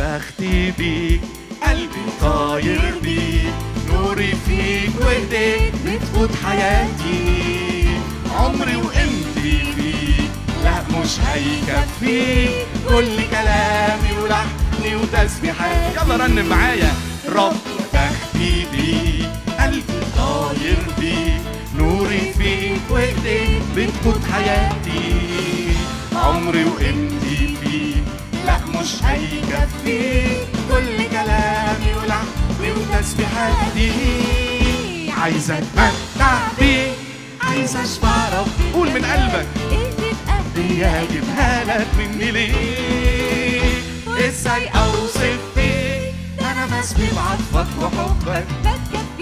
بختي بيك، قلبي طاير بيك، نوري فيك وايديك بتقود حياتي، عمري وقيمتي فيك، لا مش هيكفيك، كل كلامي ولحني وتسبيحاتي. يلا رنم معايا. رب بختي بيك، قلبي طاير بيك، نوري فيك وايديك بتقود حياتي، عمري وقيمتي فيك، لا مش هيكفيك، كل كلامي ولحني وتسبيحاتي. عايز اتمتع بيك، عايز اشبع ربي. قول من قلبك. هدية اجيبها لك مني ليه؟ ازاي اوصف بيك؟ انا مسبي بعطفك وحبك.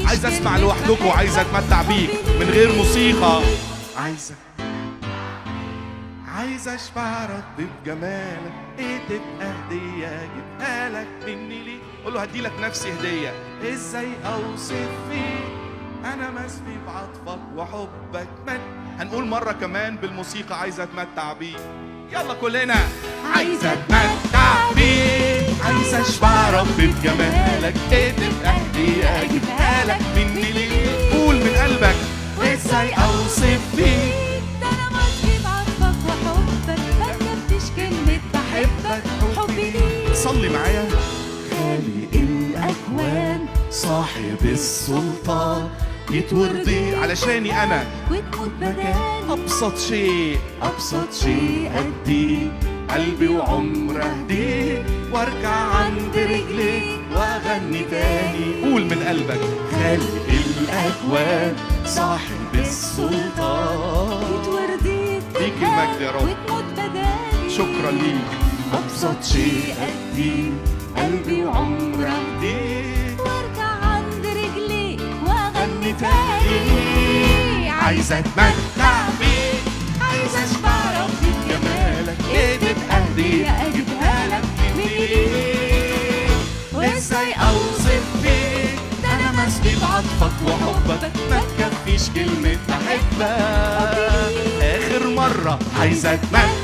عايز اسمع لوحدكم وعايز اتمتع بيك من غير موسيقى. عايز اشبع ربي بجمالك. ايه تبقى هدية اجيبها لك مني ليه؟ قول له هدي لك نفسي هدية. ازاي اوصف فيك؟ انا مسبي بعطفك وحبك. هنقول مرة كمان بالموسيقى. عايز اتمتع بيك. يلا كلنا. عايز اتمتع بيك، عايز اشبع ربي بجمالك. ايه تبقى هدية اجيبها لك مني ليه؟ قول من قلبك. ازاي اوصف فيك؟ صلي معايا. خالق الأكوان، صاحب السلطان، يتورضي علشاني أنا وتموت بدالي. أبسط شيء أديه، قلبي وعمر أهديه، وارجع عند رجليك وأغني تاني. قول من قلبك. خالق الأكوان، صاحب السلطان، يتورضي ليك المجد يا رب وتموت بدالي. شكرا ليك. أبسط شيء أديه، قلبي وعمر أهديه، وارجع عند رجليك واغني تاني. عايز أتمتع بيك، عايز أشبع ربي بجمالك. إيه تبقى هدية أجيبها لك مني ليه؟ وإزاي أوصف بيك؟ ده أنا مسبي بعطفك وحبك، ما تكفيش كلمة أحبك. آخر مرة عايز أتمتع